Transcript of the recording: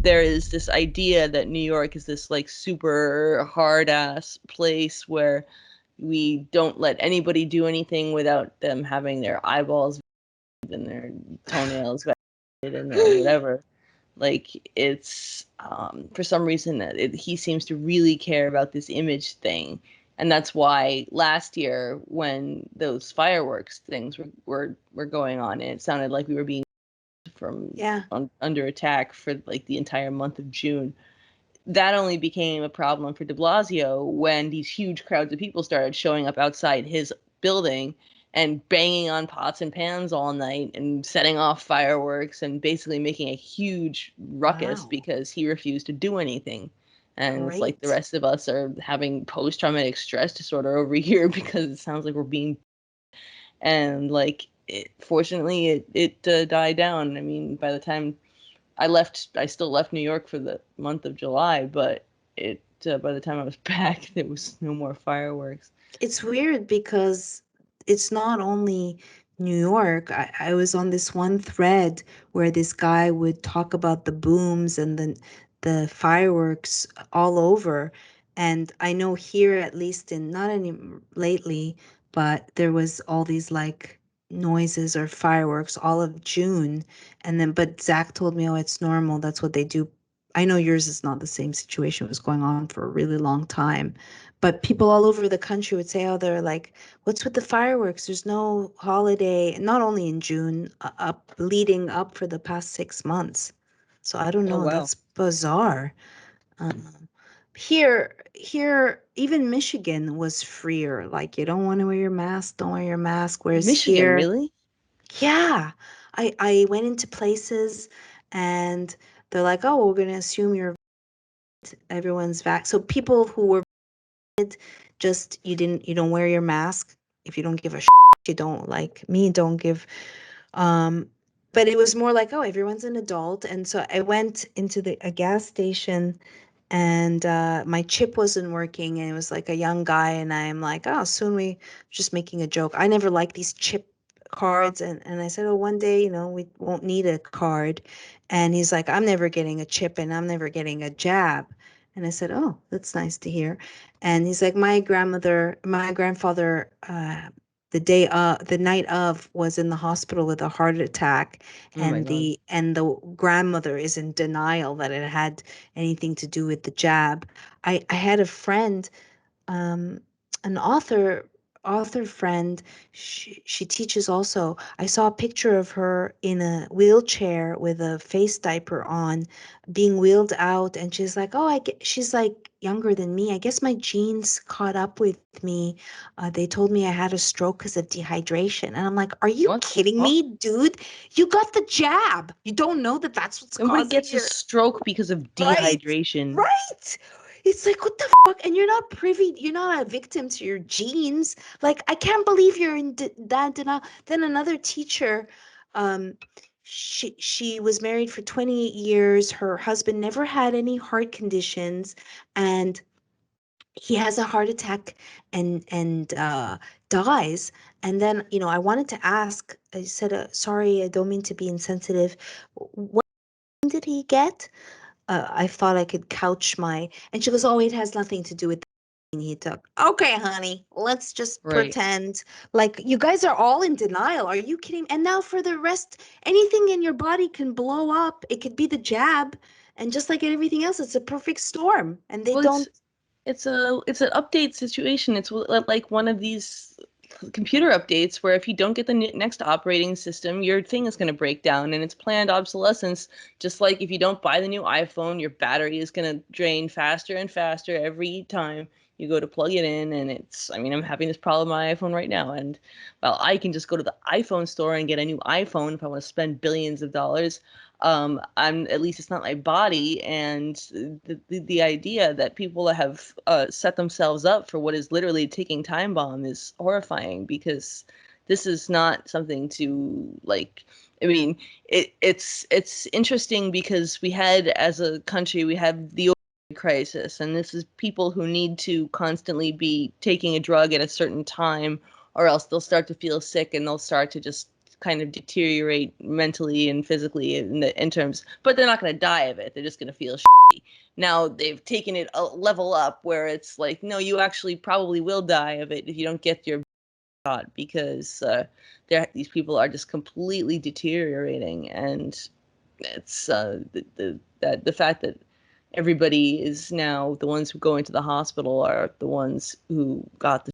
there is this idea that New York is this like super hard ass place where we don't let anybody do anything without them having their eyeballs and their toenails and their whatever. Like it's for some reason he seems to really care about this image thing, and that's why last year when those fireworks things were going on, and it sounded like we were being from under attack for like the entire month of June. That only became a problem for de Blasio when these huge crowds of people started showing up outside his building and banging on pots and pans all night and setting off fireworks and basically making a huge ruckus because he refused to do anything. And it's like the rest of us are having post-traumatic stress disorder over here because it sounds like we're being, and like fortunately it died down. I mean, by the time I still left New York for the month of July, but by the time I was back, there was no more fireworks. It's weird because it's not only New York. I was on this one thread where this guy would talk about the booms and the fireworks all over. And I know here, at least in not any lately, but there was all these like noises or fireworks all of June. And then, but Zach told me, oh, it's normal. That's what they do. I know yours is not the same situation. It was going on for a really long time. But people all over the country would say, oh, they're like, what's with the fireworks? There's no holiday, not only in June, up leading up for the past 6 months. So I don't Oh, know. wow. That's bizarre. Here, even Michigan was freer. Like, you don't want to wear your mask, don't wear your mask. Whereas Michigan, here, really? yeah, I went into places and they're like, oh, we're going to assume everyone's vac. So people who were just you don't wear your mask. If you don't give a shit, you don't, like me, don't give. um but it was more like, oh, everyone's an adult. And so I went into a gas station, and my chip wasn't working, and it was like a young guy, and I'm like, oh, soon we just making a joke. I never liked these chip cards, and I said, oh, one day, we won't need a card. And he's like, I'm never getting a chip, and I'm never getting a jab. And I said, oh, that's nice to hear. And he's like, my grandfather, the night of, was in the hospital with a heart attack, Oh my and God. the grandmother is in denial that it had anything to do with the jab. I had a friend, um, an author friend. She teaches also. I saw a picture of her in a wheelchair with a face diaper on, being wheeled out, and she's like, oh, she's like younger than me. I guess my genes caught up with me. They told me I had a stroke because of dehydration. And I'm like, are you What the kidding fuck? me, dude? You got the jab. You don't know that that's what's Nobody causing gets a your. stroke because of Right, dehydration. right. It's like, what the fuck? And you're not a victim to your genes. Like, I can't believe you're in that denial. Then another teacher, um, she was married for 28 years. Her husband never had any heart conditions, and he has a heart attack and dies. And then, I wanted to ask, I said, sorry, I don't mean to be insensitive. What did he get? I thought I could couch my, and she goes, oh, it has nothing to do with the vaccine he took. Okay, honey, let's just Right. pretend like you guys are all in denial. Are you kidding? And now for the rest, anything in your body can blow up. It could be the jab. And just like everything else, it's a perfect storm. And they Well, don't. it's an update situation. It's like one of these computer updates where if you don't get the next operating system, your thing is going to break down, and it's planned obsolescence. Just like if you don't buy the new iPhone, your battery is going to drain faster and faster every time you go to plug it in. And I mean, I'm having this problem with my iPhone right now, and well, I can just go to the iPhone store and get a new iPhone if I want to spend billions of dollars. I'm at least it's not my body, and the idea that people have set themselves up for what is literally a ticking time bomb is horrifying, because this is not something to like. I mean, it's interesting because we had, as a country, we have the opioid crisis, and this is people who need to constantly be taking a drug at a certain time, or else they'll start to feel sick and they'll start to just kind of deteriorate mentally and physically in terms, but they're not going to die of it. They're just going to feel shitty. Now they've taken it a level up where it's like, no, you actually probably will die of it if you don't get your shot, because these people are just completely deteriorating. And it's the fact that everybody is now, the ones who go into the hospital are the ones who got the